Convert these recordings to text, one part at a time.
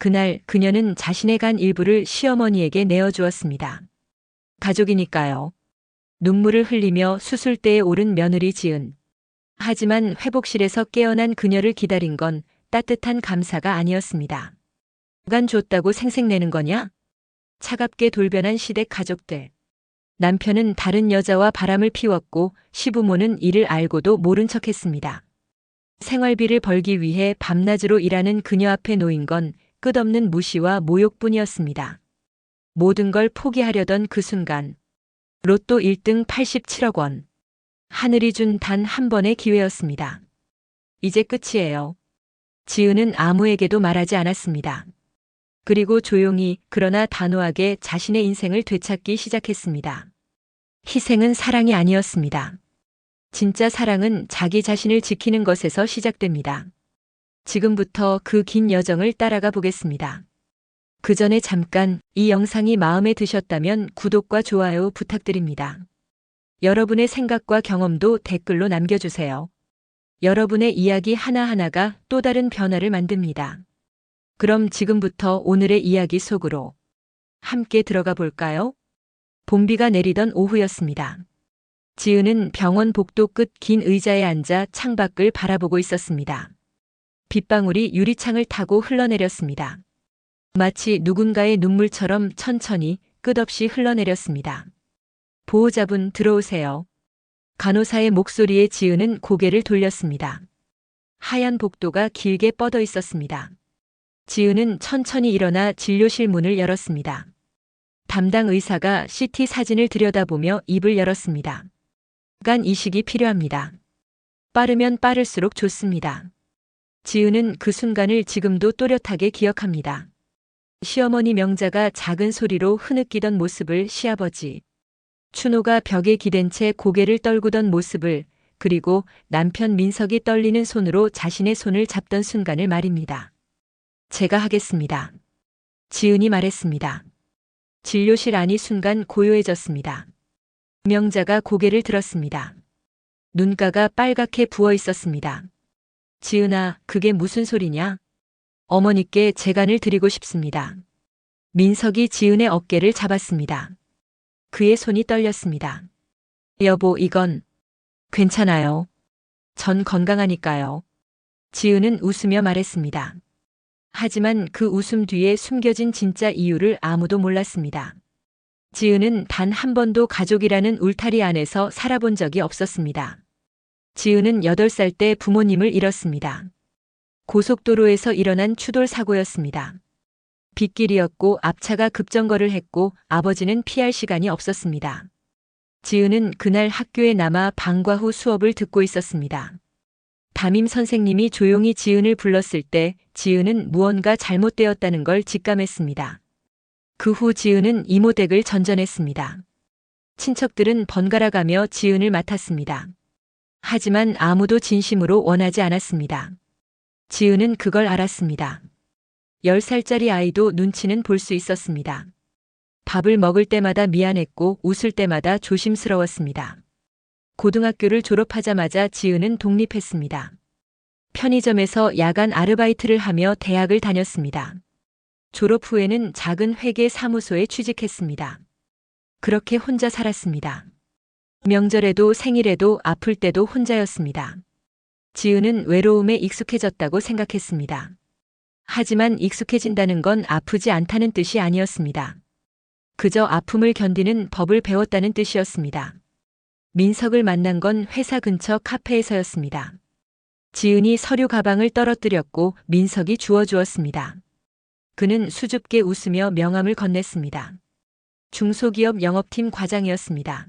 그날 그녀는 자신의 간 일부를 시어머니에게 내어주었습니다. 가족이니까요. 눈물을 흘리며 수술대에 오른 며느리 지은. 하지만 회복실에서 깨어난 그녀를 기다린 건 따뜻한 감사가 아니었습니다. 간 줬다고 생색내는 거냐? 차갑게 돌변한 시댁 가족들. 남편은 다른 여자와 바람을 피웠고 시부모는 이를 알고도 모른 척했습니다. 생활비를 벌기 위해 밤낮으로 일하는 그녀 앞에 놓인 건 끝없는 무시와 모욕뿐이었습니다. 모든 걸 포기하려던 그 순간. 로또 1등 87억 원. 하늘이 준 단 한 번의 기회였습니다. 이제 끝이에요. 지은은 아무에게도 말하지 않았습니다. 그리고 조용히 그러나 단호하게 자신의 인생을 되찾기 시작했습니다. 희생은 사랑이 아니었습니다. 진짜 사랑은 자기 자신을 지키는 것에서 시작됩니다. 지금부터 그 긴 여정을 따라가 보겠습니다. 그 전에 잠깐 이 영상이 마음에 드셨다면 구독과 좋아요 부탁드립니다. 여러분의 생각과 경험도 댓글로 남겨주세요. 여러분의 이야기 하나하나가 또 다른 변화를 만듭니다. 그럼 지금부터 오늘의 이야기 속으로 함께 들어가 볼까요? 봄비가 내리던 오후였습니다. 지은은 병원 복도 끝 긴 의자에 앉아 창밖을 바라보고 있었습니다. 빗방울이 유리창을 타고 흘러내렸습니다. 마치 누군가의 눈물처럼 천천히 끝없이 흘러내렸습니다. 보호자분 들어오세요. 간호사의 목소리에 지은은 고개를 돌렸습니다. 하얀 복도가 길게 뻗어 있었습니다. 지은은 천천히 일어나 진료실 문을 열었습니다. 담당 의사가 CT 사진을 들여다보며 입을 열었습니다. 간 이식이 필요합니다. 빠르면 빠를수록 좋습니다. 지은은 그 순간을 지금도 또렷하게 기억합니다. 시어머니 명자가 작은 소리로 흐느끼던 모습을, 시아버지 춘호가 벽에 기댄 채 고개를 떨구던 모습을, 그리고 남편 민석이 떨리는 손으로 자신의 손을 잡던 순간을 말입니다. 제가 하겠습니다. 지은이 말했습니다. 진료실 안이 순간 고요해졌습니다. 명자가 고개를 들었습니다. 눈가가 빨갛게 부어 있었습니다. 지은아, 그게 무슨 소리냐? 어머니께 재간을 드리고 싶습니다. 민석이 지은의 어깨를 잡았습니다. 그의 손이 떨렸습니다. 여보, 이건 괜찮아요. 전 건강하니까요. 지은은 웃으며 말했습니다. 하지만 그 웃음 뒤에 숨겨진 진짜 이유를 아무도 몰랐습니다. 지은은 단 한 번도 가족이라는 울타리 안에서 살아본 적이 없었습니다. 지은은 8살 때 부모님을 잃었습니다. 고속도로에서 일어난 추돌 사고였습니다. 빗길이었고 앞차가 급정거를 했고 아버지는 피할 시간이 없었습니다. 지은은 그날 학교에 남아 방과 후 수업을 듣고 있었습니다. 담임 선생님이 조용히 지은을 불렀을 때 지은은 무언가 잘못되었다는 걸 직감했습니다. 그 후 지은은 이모 댁을 전전했습니다. 친척들은 번갈아가며 지은을 맡았습니다. 하지만 아무도 진심으로 원하지 않았습니다. 지은은 그걸 알았습니다. 10살짜리 아이도 눈치는 볼 수 있었습니다. 밥을 먹을 때마다 미안했고 웃을 때마다 조심스러웠습니다. 고등학교를 졸업하자마자 지은은 독립했습니다. 편의점에서 야간 아르바이트를 하며 대학을 다녔습니다. 졸업 후에는 작은 회계 사무소에 취직했습니다. 그렇게 혼자 살았습니다. 명절에도 생일에도 아플 때도 혼자였습니다. 지은은 외로움에 익숙해졌다고 생각했습니다. 하지만 익숙해진다는 건 아프지 않다는 뜻이 아니었습니다. 그저 아픔을 견디는 법을 배웠다는 뜻이었습니다. 민석을 만난 건 회사 근처 카페에서였습니다. 지은이 서류 가방을 떨어뜨렸고 민석이 주워주었습니다. 그는 수줍게 웃으며 명함을 건넸습니다. 중소기업 영업팀 과장이었습니다.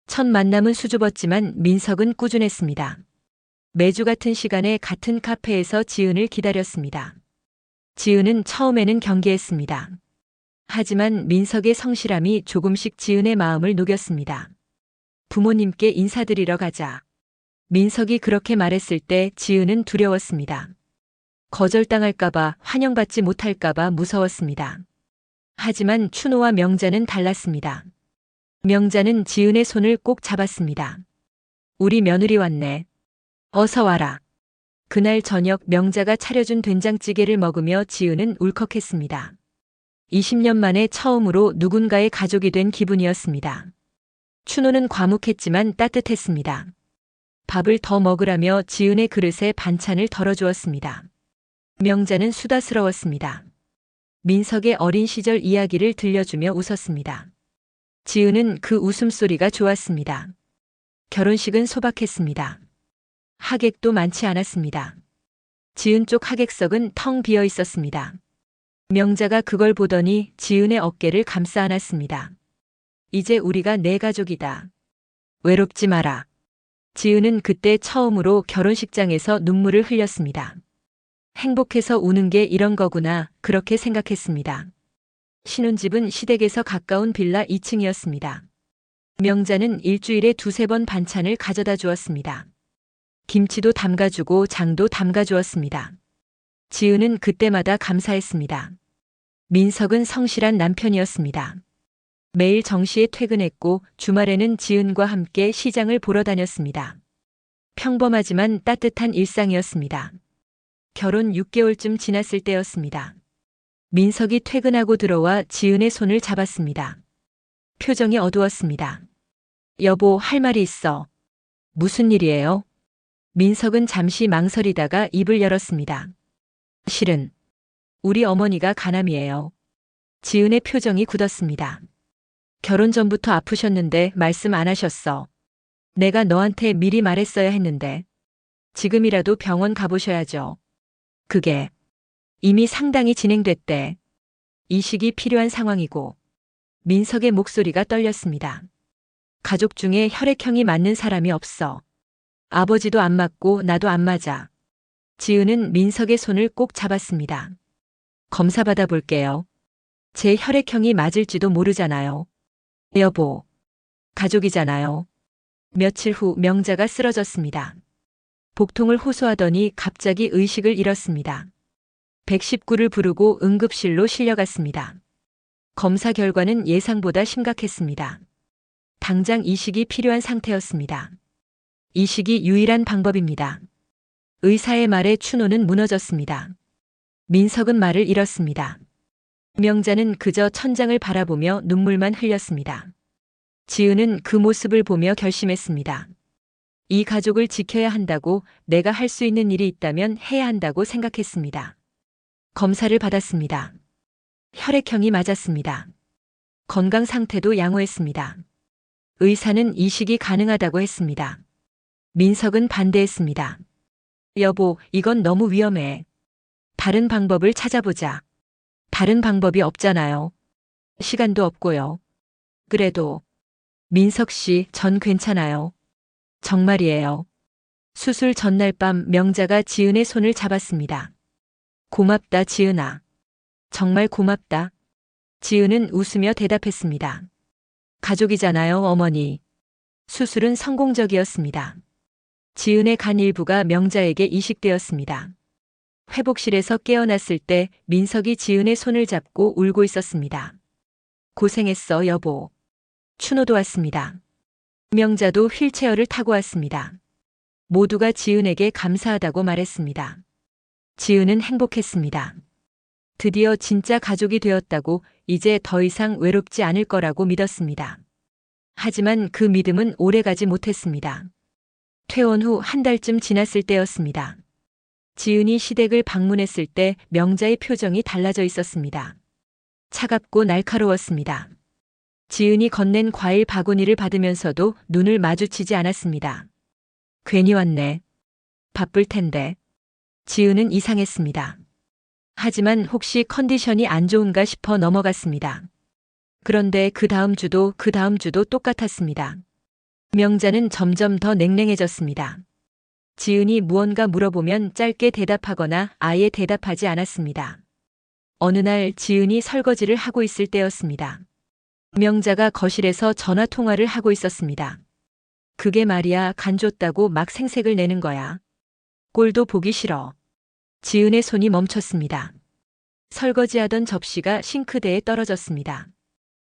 첫 만남은 수줍었지만 민석은 꾸준했습니다. 매주 같은 시간에 같은 카페에서 지은을 기다렸습니다. 지은은 처음에는 경계했습니다. 하지만 민석의 성실함이 조금씩 지은의 마음을 녹였습니다. 부모님께 인사드리러 가자. 민석이 그렇게 말했을 때 지은은 두려웠습니다. 거절당할까봐, 환영받지 못할까봐 무서웠습니다. 하지만 춘호와 명자는 달랐습니다. 명자는 지은의 손을 꼭 잡았습니다. 우리 며느리 왔네. 어서 와라. 그날 저녁 명자가 차려준 된장찌개를 먹으며 지은은 울컥했습니다. 20년 만에 처음으로 누군가의 가족이 된 기분이었습니다. 춘호는 과묵했지만 따뜻했습니다. 밥을 더 먹으라며 지은의 그릇에 반찬을 덜어주었습니다. 명자는 수다스러웠습니다. 민석의 어린 시절 이야기를 들려주며 웃었습니다. 지은은 그 웃음소리가 좋았습니다. 결혼식은 소박했습니다. 하객도 많지 않았습니다. 지은 쪽 하객석은 텅 비어 있었습니다. 명자가 그걸 보더니 지은의 어깨를 감싸 안았습니다. 이제 우리가 내 가족이다. 외롭지 마라. 지은은 그때 처음으로 결혼식장에서 눈물을 흘렸습니다. 행복해서 우는 게 이런 거구나, 그렇게 생각했습니다. 신혼집은 시댁에서 가까운 빌라 2층이었습니다. 명자는 일주일에 2~3번 반찬을 가져다 주었습니다. 김치도 담가주고 장도 담가주었습니다. 지은은 그때마다 감사했습니다. 민석은 성실한 남편이었습니다. 매일 정시에 퇴근했고 주말에는 지은과 함께 시장을 보러 다녔습니다. 평범하지만 따뜻한 일상이었습니다. 결혼 6개월쯤 지났을 때였습니다. 민석이 퇴근하고 들어와 지은의 손을 잡았습니다. 표정이 어두웠습니다. 여보, 할 말이 있어. 무슨 일이에요? 민석은 잠시 망설이다가 입을 열었습니다. 실은 우리 어머니가 간암이에요. 지은의 표정이 굳었습니다. 결혼 전부터 아프셨는데 말씀 안 하셨어. 내가 너한테 미리 말했어야 했는데. 지금이라도 병원 가보셔야죠. 그게 이미 상당히 진행됐대. 이식이 필요한 상황이고. 민석의 목소리가 떨렸습니다. 가족 중에 혈액형이 맞는 사람이 없어. 아버지도 안 맞고 나도 안 맞아. 지은은 민석의 손을 꼭 잡았습니다. 검사 받아볼게요. 제 혈액형이 맞을지도 모르잖아요. 여보, 가족이잖아요. 며칠 후 명자가 쓰러졌습니다. 복통을 호소하더니 갑자기 의식을 잃었습니다. 119를 부르고 응급실로 실려갔습니다. 검사 결과는 예상보다 심각했습니다. 당장 이식이 필요한 상태였습니다. 이식이 유일한 방법입니다. 의사의 말에 춘호는 무너졌습니다. 민석은 말을 잃었습니다. 명자는 그저 천장을 바라보며 눈물만 흘렸습니다. 지은은 그 모습을 보며 결심했습니다. 이 가족을 지켜야 한다고, 내가 할 수 있는 일이 있다면 해야 한다고 생각했습니다. 검사를 받았습니다. 혈액형이 맞았습니다. 건강 상태도 양호했습니다. 의사는 이식이 가능하다고 했습니다. 민석은 반대했습니다. 여보, 이건 너무 위험해. 다른 방법을 찾아보자. 다른 방법이 없잖아요. 시간도 없고요. 그래도 민석 씨, 전 괜찮아요. 정말이에요. 수술 전날 밤 명자가 지은의 손을 잡았습니다. 고맙다, 지은아. 정말 고맙다. 지은은 웃으며 대답했습니다. 가족이잖아요, 어머니. 수술은 성공적이었습니다. 지은의 간 일부가 명자에게 이식되었습니다. 회복실에서 깨어났을 때 민석이 지은의 손을 잡고 울고 있었습니다. 고생했어, 여보. 춘호도 왔습니다. 명자도 휠체어를 타고 왔습니다. 모두가 지은에게 감사하다고 말했습니다. 지은은 행복했습니다. 드디어 진짜 가족이 되었다고, 이제 더 이상 외롭지 않을 거라고 믿었습니다. 하지만 그 믿음은 오래가지 못했습니다. 퇴원 후 한 달쯤 지났을 때였습니다. 지은이 시댁을 방문했을 때 명자의 표정이 달라져 있었습니다. 차갑고 날카로웠습니다. 지은이 건넨 과일 바구니를 받으면서도 눈을 마주치지 않았습니다. 괜히 왔네. 바쁠 텐데. 지은은 이상했습니다. 하지만 혹시 컨디션이 안 좋은가 싶어 넘어갔습니다. 그런데 그 다음 주도 똑같았습니다. 명자는 점점 더 냉랭해졌습니다. 지은이 무언가 물어보면 짧게 대답하거나 아예 대답하지 않았습니다. 어느 날 지은이 설거지를 하고 있을 때였습니다. 명자가 거실에서 전화 통화를 하고 있었습니다. 그게 말이야, 간 줬다고 막 생색을 내는 거야. 꼴도 보기 싫어. 지은의 손이 멈췄습니다. 설거지하던 접시가 싱크대에 떨어졌습니다.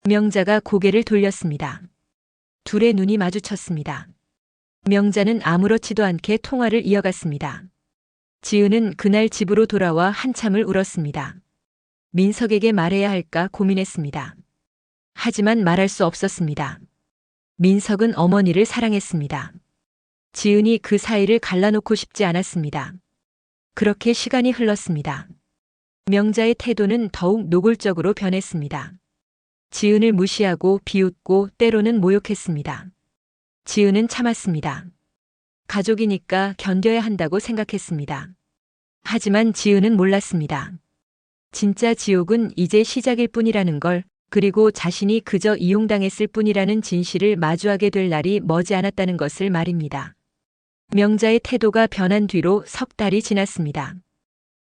명자가 고개를 돌렸습니다. 둘의 눈이 마주쳤습니다. 명자는 아무렇지도 않게 통화를 이어갔습니다. 지은은 그날 집으로 돌아와 한참을 울었습니다. 민석에게 말해야 할까 고민했습니다. 하지만 말할 수 없었습니다. 민석은 어머니를 사랑했습니다. 지은이 그 사이를 갈라놓고 싶지 않았습니다. 그렇게 시간이 흘렀습니다. 명자의 태도는 더욱 노골적으로 변했습니다. 지은을 무시하고 비웃고 때로는 모욕했습니다. 지은은 참았습니다. 가족이니까 견뎌야 한다고 생각했습니다. 하지만 지은은 몰랐습니다. 진짜 지옥은 이제 시작일 뿐이라는 걸, 그리고 자신이 그저 이용당했을 뿐이라는 진실을 마주하게 될 날이 머지 않았다는 것을 말입니다. 명자의 태도가 변한 뒤로 석 달이 지났습니다.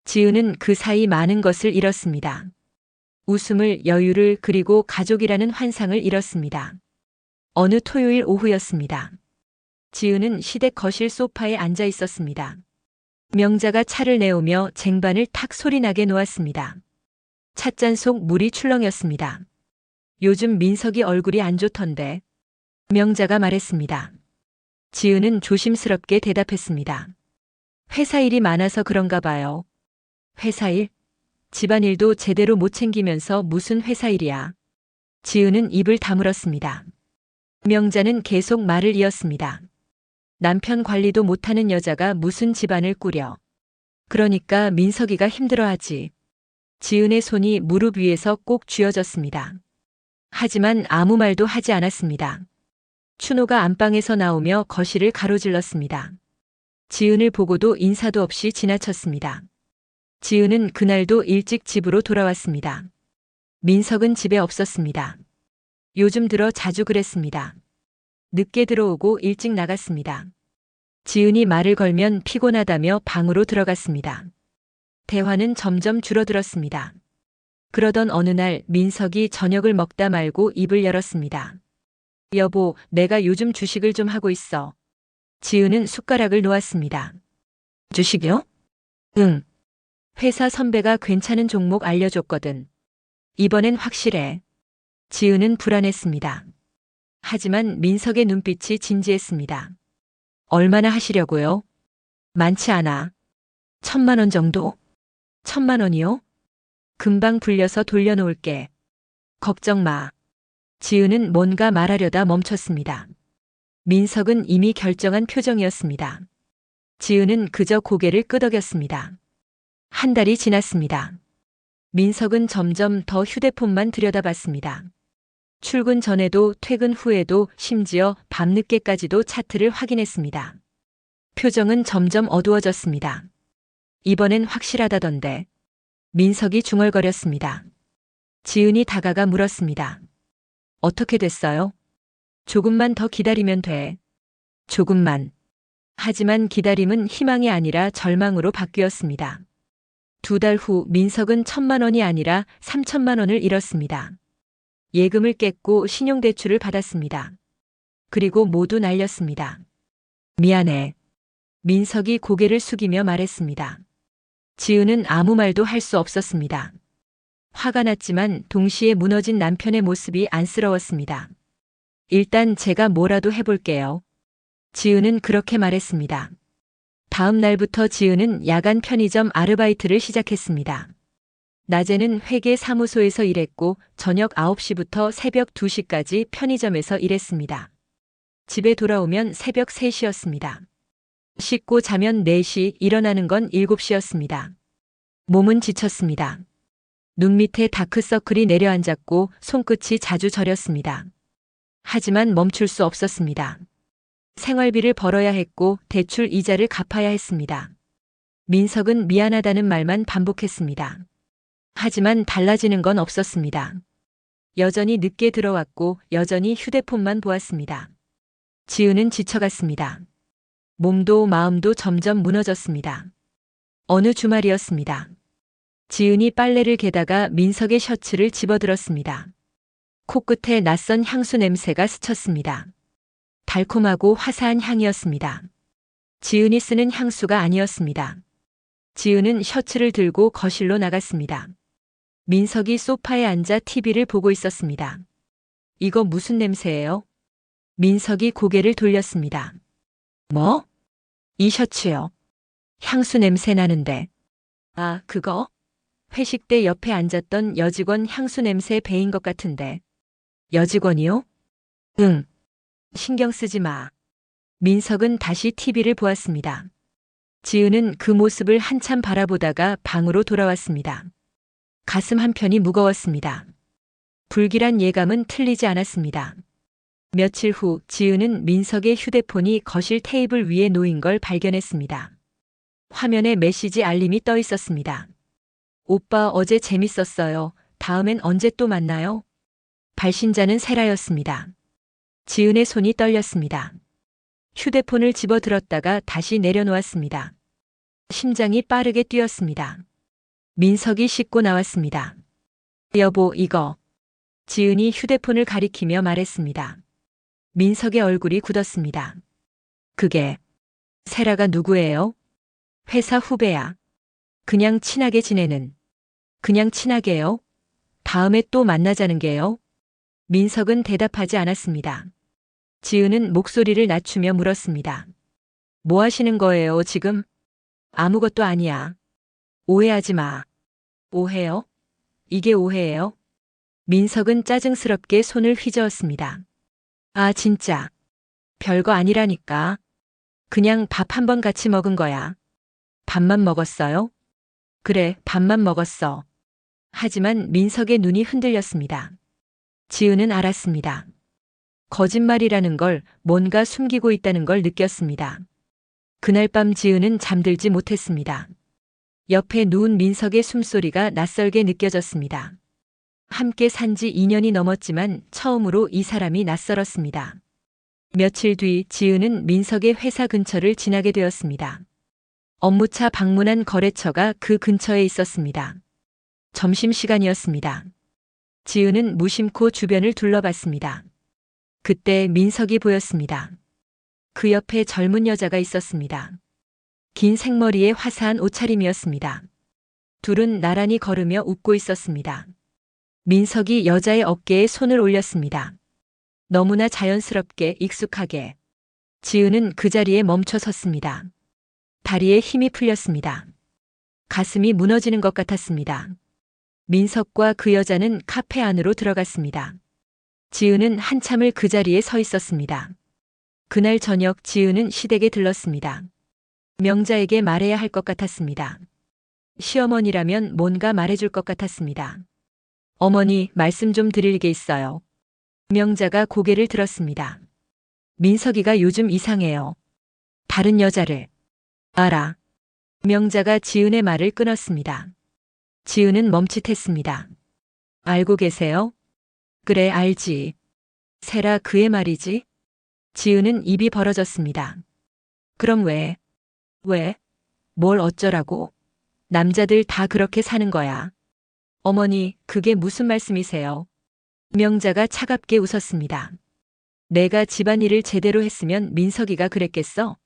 지은은 그 사이 많은 것을 잃었습니다. 웃음을, 여유를, 그리고 가족이라는 환상을 잃었습니다. 어느 토요일 오후였습니다. 지은은 시댁 거실 소파에 앉아 있었습니다. 명자가 차를 내오며 쟁반을 탁 소리나게 놓았습니다. 찻잔 속 물이 출렁였습니다. 요즘 민석이 얼굴이 안 좋던데. 명자가 말했습니다. 지은은 조심스럽게 대답했습니다. 회사 일이 많아서 그런가 봐요. 회사 일? 집안일도 제대로 못 챙기면서 무슨 회사 일이야. 지은은 입을 다물었습니다. 명자는 계속 말을 이었습니다. 남편 관리도 못하는 여자가 무슨 집안을 꾸려. 그러니까 민석이가 힘들어하지. 지은의 손이 무릎 위에서 꼭 쥐어졌습니다. 하지만 아무 말도 하지 않았습니다. 춘호가 안방에서 나오며 거실을 가로질렀습니다. 지은을 보고도 인사도 없이 지나쳤습니다. 지은은 그날도 일찍 집으로 돌아왔습니다. 민석은 집에 없었습니다. 요즘 들어 자주 그랬습니다. 늦게 들어오고 일찍 나갔습니다. 지은이 말을 걸면 피곤하다며 방으로 들어갔습니다. 대화는 점점 줄어들었습니다. 그러던 어느 날 민석이 저녁을 먹다 말고 입을 열었습니다. 여보, 내가 요즘 주식을 좀 하고 있어. 지은은 숟가락을 놓았습니다. 주식이요? 응. 회사 선배가 괜찮은 종목 알려줬거든. 이번엔 확실해. 지은은 불안했습니다. 하지만 민석의 눈빛이 진지했습니다. 얼마나 하시려고요? 많지 않아. 1,000만 원 정도? 1,000만 원이요? 금방 불려서 돌려놓을게. 걱정 마. 지은은 뭔가 말하려다 멈췄습니다. 민석은 이미 결정한 표정이었습니다. 지은은 그저 고개를 끄덕였습니다. 한 달이 지났습니다. 민석은 점점 더 휴대폰만 들여다봤습니다. 출근 전에도 퇴근 후에도 심지어 밤늦게까지도 차트를 확인했습니다. 표정은 점점 어두워졌습니다. 이번엔 확실하다던데. 민석이 중얼거렸습니다. 지은이 다가가 물었습니다. 어떻게 됐어요? 조금만 더 기다리면 돼. 조금만. 하지만 기다림은 희망이 아니라 절망으로 바뀌었습니다. 2달 후 민석은 1,000만 원이 아니라 3,000만 원을 잃었습니다. 예금을 깼고 신용대출을 받았습니다. 그리고 모두 날렸습니다. 미안해. 민석이 고개를 숙이며 말했습니다. 지은은 아무 말도 할 수 없었습니다. 화가 났지만 동시에 무너진 남편의 모습이 안쓰러웠습니다. 일단 제가 뭐라도 해볼게요. 지은은 그렇게 말했습니다. 다음 날부터 지은은 야간 편의점 아르바이트를 시작했습니다. 낮에는 회계 사무소에서 일했고 저녁 9시부터 새벽 2시까지 편의점에서 일했습니다. 집에 돌아오면 새벽 3시였습니다. 씻고 자면 4시, 일어나는 건 7시였습니다. 몸은 지쳤습니다. 눈 밑에 다크서클이 내려앉았고 손끝이 자주 저렸습니다. 하지만 멈출 수 없었습니다. 생활비를 벌어야 했고 대출 이자를 갚아야 했습니다. 민석은 미안하다는 말만 반복했습니다. 하지만 달라지는 건 없었습니다. 여전히 늦게 들어왔고 여전히 휴대폰만 보았습니다. 지은은 지쳐갔습니다. 몸도 마음도 점점 무너졌습니다. 어느 주말이었습니다. 지은이 빨래를 개다가 민석의 셔츠를 집어들었습니다. 코끝에 낯선 향수 냄새가 스쳤습니다. 달콤하고 화사한 향이었습니다. 지은이 쓰는 향수가 아니었습니다. 지은은 셔츠를 들고 거실로 나갔습니다. 민석이 소파에 앉아 TV를 보고 있었습니다. 이거 무슨 냄새예요? 민석이 고개를 돌렸습니다. 뭐? 이 셔츠요. 향수 냄새 나는데. 아, 그거? 회식 때 옆에 앉았던 여직원 향수 냄새 배인 것 같은데. 여직원이요? 응. 신경 쓰지 마. 민석은 다시 TV를 보았습니다. 지은은 그 모습을 한참 바라보다가 방으로 돌아왔습니다. 가슴 한편이 무거웠습니다. 불길한 예감은 틀리지 않았습니다. 며칠 후 지은은 민석의 휴대폰이 거실 테이블 위에 놓인 걸 발견했습니다. 화면에 메시지 알림이 떠 있었습니다. 오빠 어제 재밌었어요. 다음엔 언제 또 만나요? 발신자는 세라였습니다. 지은의 손이 떨렸습니다. 휴대폰을 집어들었다가 다시 내려놓았습니다. 심장이 빠르게 뛰었습니다. 민석이 씻고 나왔습니다. 여보, 이거. 지은이 휴대폰을 가리키며 말했습니다. 민석의 얼굴이 굳었습니다. 그게 세라가 누구예요? 회사 후배야. 그냥 친하게 지내는. 그냥 친하게요? 다음에 또 만나자는 게요? 민석은 대답하지 않았습니다. 지은은 목소리를 낮추며 물었습니다. 뭐 하시는 거예요, 지금? 아무것도 아니야. 오해하지 마. 오해요? 이게 오해예요? 민석은 짜증스럽게 손을 휘저었습니다. 아, 진짜. 별거 아니라니까. 그냥 밥 한 번 같이 먹은 거야. 밥만 먹었어요? 그래, 밥만 먹었어. 하지만 민석의 눈이 흔들렸습니다. 지은은 알았습니다. 거짓말이라는 걸, 뭔가 숨기고 있다는 걸 느꼈습니다. 그날 밤 지은은 잠들지 못했습니다. 옆에 누운 민석의 숨소리가 낯설게 느껴졌습니다. 함께 산 지 2년이 넘었지만 처음으로 이 사람이 낯설었습니다. 며칠 뒤 지은은 민석의 회사 근처를 지나게 되었습니다. 업무차 방문한 거래처가 그 근처에 있었습니다. 점심시간이었습니다. 지은은 무심코 주변을 둘러봤습니다. 그때 민석이 보였습니다. 그 옆에 젊은 여자가 있었습니다. 긴 생머리에 화사한 옷차림이었습니다. 둘은 나란히 걸으며 웃고 있었습니다. 민석이 여자의 어깨에 손을 올렸습니다. 너무나 자연스럽게 익숙하게. 지은은 그 자리에 멈춰 섰습니다. 다리에 힘이 풀렸습니다. 가슴이 무너지는 것 같았습니다. 민석과 그 여자는 카페 안으로 들어갔습니다. 지은은 한참을 그 자리에 서 있었습니다. 그날 저녁 지은은 시댁에 들렀습니다. 명자에게 말해야 할 것 같았습니다. 시어머니라면 뭔가 말해줄 것 같았습니다. 어머니, 말씀 좀 드릴 게 있어요. 명자가 고개를 들었습니다. 민석이가 요즘 이상해요. 다른 여자를. 알아. 명자가 지은의 말을 끊었습니다. 지은은 멈칫했습니다. 알고 계세요? 그래, 알지. 세라 그의 말이지? 지은은 입이 벌어졌습니다. 그럼 왜? 왜? 뭘 어쩌라고? 남자들 다 그렇게 사는 거야. 어머니, 그게 무슨 말씀이세요? 명자가 차갑게 웃었습니다. 내가 집안일을 제대로 했으면 민석이가 그랬겠어?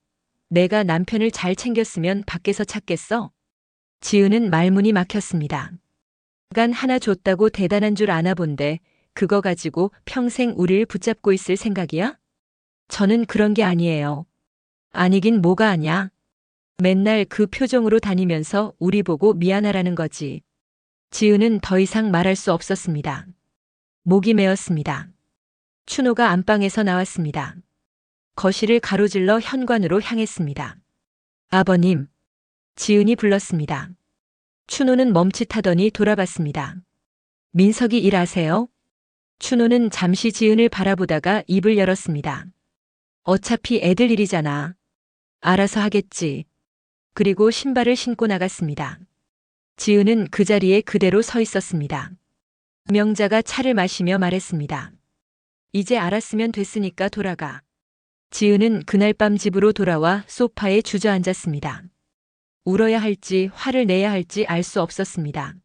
내가 남편을 잘 챙겼으면 밖에서 찾겠어? 지은은 말문이 막혔습니다. 간 하나 줬다고 대단한 줄 아나 본데 그거 가지고 평생 우리를 붙잡고 있을 생각이야? 저는 그런 게 아니에요. 아니긴 뭐가 아냐. 맨날 그 표정으로 다니면서 우리 보고 미안하라는 거지. 지은은 더 이상 말할 수 없었습니다. 목이 메었습니다. 춘호가 안방에서 나왔습니다. 거실을 가로질러 현관으로 향했습니다. 아버님. 지은이 불렀습니다. 춘호는 멈칫하더니 돌아봤습니다. 민석이 일하세요? 춘호는 잠시 지은을 바라보다가 입을 열었습니다. 어차피 애들 일이잖아. 알아서 하겠지. 그리고 신발을 신고 나갔습니다. 지은은 그 자리에 그대로 서 있었습니다. 명자가 차를 마시며 말했습니다. 이제 알았으면 됐으니까 돌아가. 지은은 그날 밤 집으로 돌아와 소파에 주저앉았습니다. 울어야 할지 화를 내야 할지 알 수 없었습니다.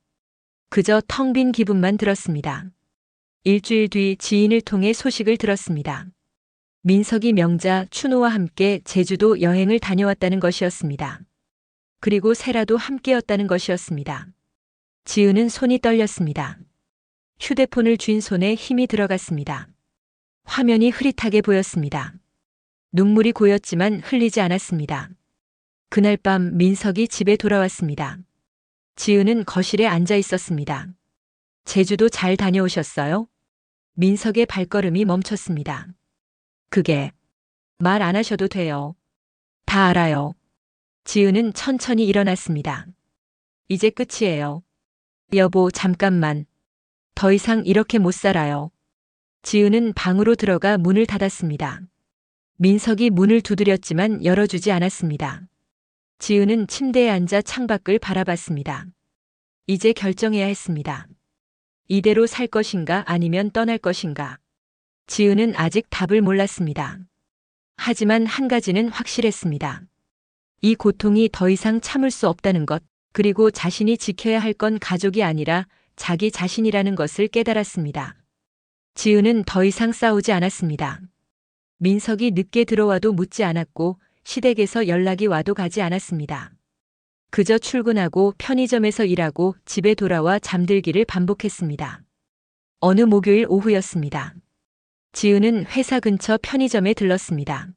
그저 텅 빈 기분만 들었습니다. 일주일 뒤 지인을 통해 소식을 들었습니다. 민석이 명자, 춘호와 함께 제주도 여행을 다녀왔다는 것이었습니다. 그리고 세라도 함께였다는 것이었습니다. 지은은 손이 떨렸습니다. 휴대폰을 쥔 손에 힘이 들어갔습니다. 화면이 흐릿하게 보였습니다. 눈물이 고였지만 흘리지 않았습니다. 그날 밤 민석이 집에 돌아왔습니다. 지은은 거실에 앉아 있었습니다. 제주도 잘 다녀오셨어요? 민석의 발걸음이 멈췄습니다. 그게 말 안 하셔도 돼요. 다 알아요. 지은은 천천히 일어났습니다. 이제 끝이에요. 여보, 잠깐만. 더 이상 이렇게 못 살아요. 지은은 방으로 들어가 문을 닫았습니다. 민석이 문을 두드렸지만 열어주지 않았습니다. 지은은 침대에 앉아 창밖을 바라봤습니다. 이제 결정해야 했습니다. 이대로 살 것인가 아니면 떠날 것인가. 지은은 아직 답을 몰랐습니다. 하지만 한 가지는 확실했습니다. 이 고통이 더 이상 참을 수 없다는 것, 그리고 자신이 지켜야 할 건 가족이 아니라 자기 자신이라는 것을 깨달았습니다. 지은은 더 이상 싸우지 않았습니다. 민석이 늦게 들어와도 묻지 않았고 시댁에서 연락이 와도 가지 않았습니다. 그저 출근하고 편의점에서 일하고 집에 돌아와 잠들기를 반복했습니다. 어느 목요일 오후였습니다. 지은은 회사 근처 편의점에 들렀습니다.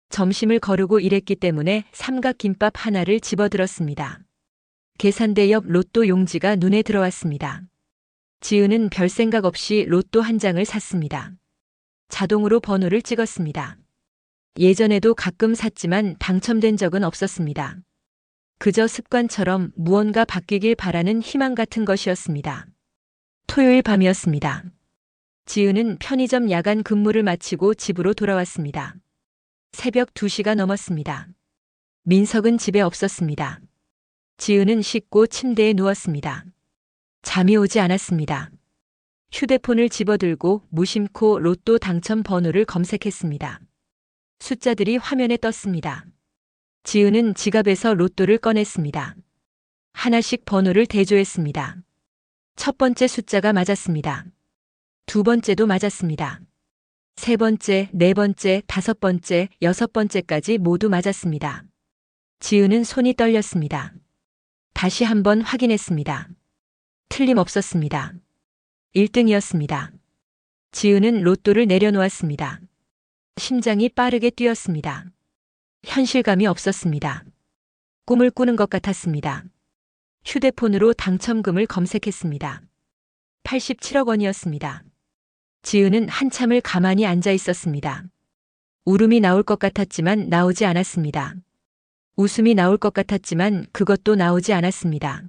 점심을 거르고 일했기 때문에 삼각김밥 하나를 집어들었습니다. 계산대 옆 로또 용지가 눈에 들어왔습니다. 지은은 별 생각 없이 로또 한 장을 샀습니다. 자동으로 번호를 찍었습니다. 예전에도 가끔 샀지만 당첨된 적은 없었습니다. 그저 습관처럼 무언가 바뀌길 바라는 희망 같은 것이었습니다. 토요일 밤이었습니다. 지은은 편의점 야간 근무를 마치고 집으로 돌아왔습니다. 새벽 2시가 넘었습니다. 민석은 집에 없었습니다. 지은은 씻고 침대에 누웠습니다. 잠이 오지 않았습니다. 휴대폰을 집어들고 무심코 로또 당첨 번호를 검색했습니다. 숫자들이 화면에 떴습니다. 지은은 지갑에서 로또를 꺼냈습니다. 하나씩 번호를 대조했습니다. 첫 번째 숫자가 맞았습니다. 두 번째도 맞았습니다. 세 번째, 네 번째, 다섯 번째, 여섯 번째까지 모두 맞았습니다. 지은은 손이 떨렸습니다. 다시 한번 확인했습니다. 틀림없었습니다. 1등이었습니다. 지은은 로또를 내려놓았습니다. 심장이 빠르게 뛰었습니다. 현실감이 없었습니다. 꿈을 꾸는 것 같았습니다. 휴대폰으로 당첨금을 검색했습니다. 87억 원이었습니다. 지은은 한참을 가만히 앉아 있었습니다. 울음이 나올 것 같았지만 나오지 않았습니다. 웃음이 나올 것 같았지만 그것도 나오지 않았습니다.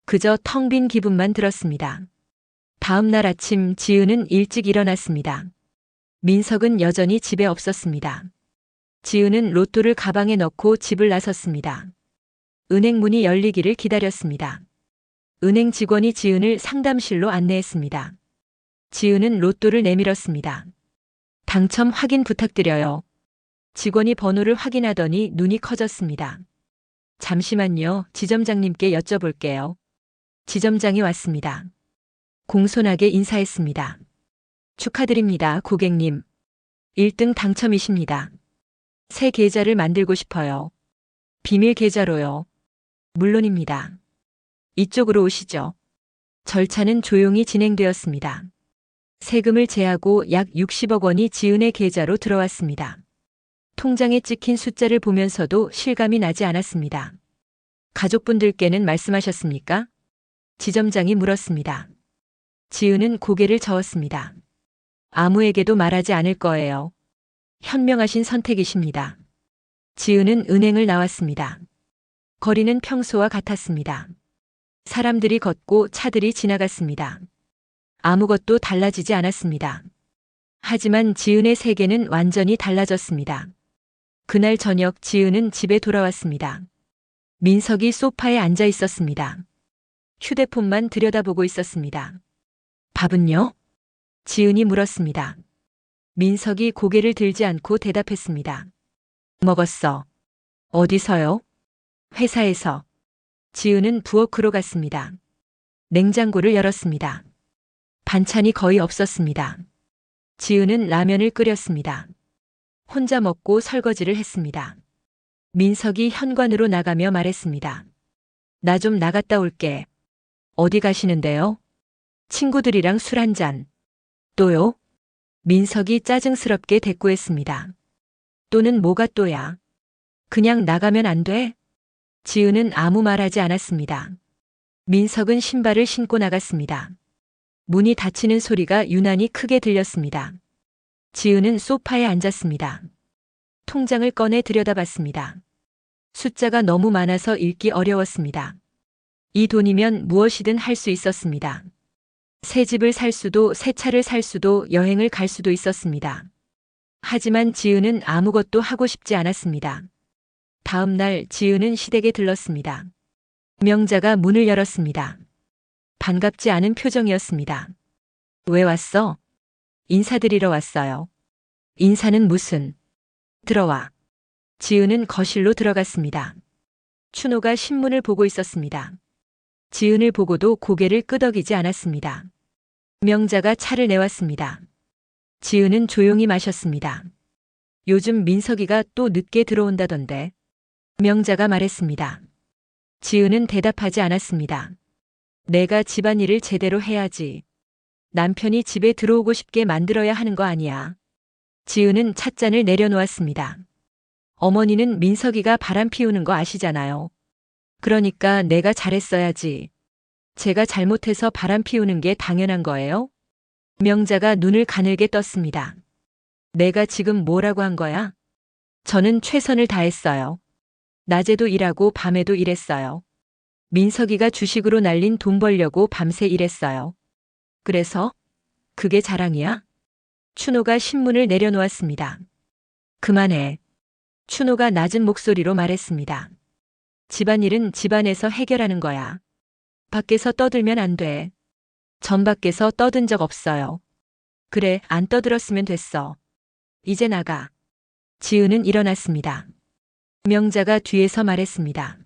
그저 텅 빈 기분만 들었습니다. 다음 날 아침 지은은 일찍 일어났습니다. 민석은 여전히 집에 없었습니다. 지은은 로또를 가방에 넣고 집을 나섰습니다. 은행 문이 열리기를 기다렸습니다. 은행 직원이 지은을 상담실로 안내했습니다. 지은은 로또를 내밀었습니다. 당첨 확인 부탁드려요. 직원이 번호를 확인하더니 눈이 커졌습니다. 잠시만요, 지점장님께 여쭤볼게요. 지점장이 왔습니다. 공손하게 인사했습니다. 축하드립니다, 고객님. 1등 당첨이십니다. 새 계좌를 만들고 싶어요. 비밀 계좌로요. 물론입니다. 이쪽으로 오시죠. 절차는 조용히 진행되었습니다. 세금을 제하고 약 60억 원이 지은의 계좌로 들어왔습니다. 통장에 찍힌 숫자를 보면서도 실감이 나지 않았습니다. 가족분들께는 말씀하셨습니까? 지점장이 물었습니다. 지은은 고개를 저었습니다. 아무에게도 말하지 않을 거예요. 현명하신 선택이십니다. 지은은 은행을 나왔습니다. 거리는 평소와 같았습니다. 사람들이 걷고 차들이 지나갔습니다. 아무것도 달라지지 않았습니다. 하지만 지은의 세계는 완전히 달라졌습니다. 그날 저녁 지은은 집에 돌아왔습니다. 민석이 소파에 앉아 있었습니다. 휴대폰만 들여다보고 있었습니다. 밥은요? 지은이 물었습니다. 민석이 고개를 들지 않고 대답했습니다. 먹었어. 어디서요? 회사에서. 지은은 부엌으로 갔습니다. 냉장고를 열었습니다. 반찬이 거의 없었습니다. 지은은 라면을 끓였습니다. 혼자 먹고 설거지를 했습니다. 민석이 현관으로 나가며 말했습니다. 나 좀 나갔다 올게. 어디 가시는데요? 친구들이랑 술 한잔. 또요? 민석이 짜증스럽게 대꾸했습니다. 또는 뭐가 또야? 그냥 나가면 안 돼? 지은은 아무 말하지 않았습니다. 민석은 신발을 신고 나갔습니다. 문이 닫히는 소리가 유난히 크게 들렸습니다. 지은은 소파에 앉았습니다. 통장을 꺼내 들여다봤습니다. 숫자가 너무 많아서 읽기 어려웠습니다. 이 돈이면 무엇이든 할 수 있었습니다. 새 집을 살 수도 새 차를 살 수도 여행을 갈 수도 있었습니다. 하지만 지은은 아무것도 하고 싶지 않았습니다. 다음 날 지은은 시댁에 들렀습니다. 명자가 문을 열었습니다. 반갑지 않은 표정이었습니다. 왜 왔어? 인사드리러 왔어요. 인사는 무슨? 들어와. 지은은 거실로 들어갔습니다. 춘호가 신문을 보고 있었습니다. 지은을 보고도 고개를 끄덕이지 않았습니다. 명자가 차를 내왔습니다. 지은은 조용히 마셨습니다. 요즘 민석이가 또 늦게 들어온다던데. 명자가 말했습니다. 지은은 대답하지 않았습니다. 내가 집안일을 제대로 해야지. 남편이 집에 들어오고 싶게 만들어야 하는 거 아니야. 지은은 찻잔을 내려놓았습니다. 어머니는 민석이가 바람 피우는 거 아시잖아요. 그러니까 내가 잘했어야지. 제가 잘못해서 바람 피우는 게 당연한 거예요? 명자가 눈을 가늘게 떴습니다. 내가 지금 뭐라고 한 거야? 저는 최선을 다했어요. 낮에도 일하고 밤에도 일했어요. 민석이가 주식으로 날린 돈 벌려고 밤새 일했어요. 그래서? 그게 자랑이야? 춘호가 신문을 내려놓았습니다. 그만해. 춘호가 낮은 목소리로 말했습니다. 집안일은 집안에서 해결하는 거야. 밖에서 떠들면 안 돼. 전 밖에서 떠든 적 없어요. 그래, 안 떠들었으면 됐어. 이제 나가. 지은은 일어났습니다. 명자가 뒤에서 말했습니다.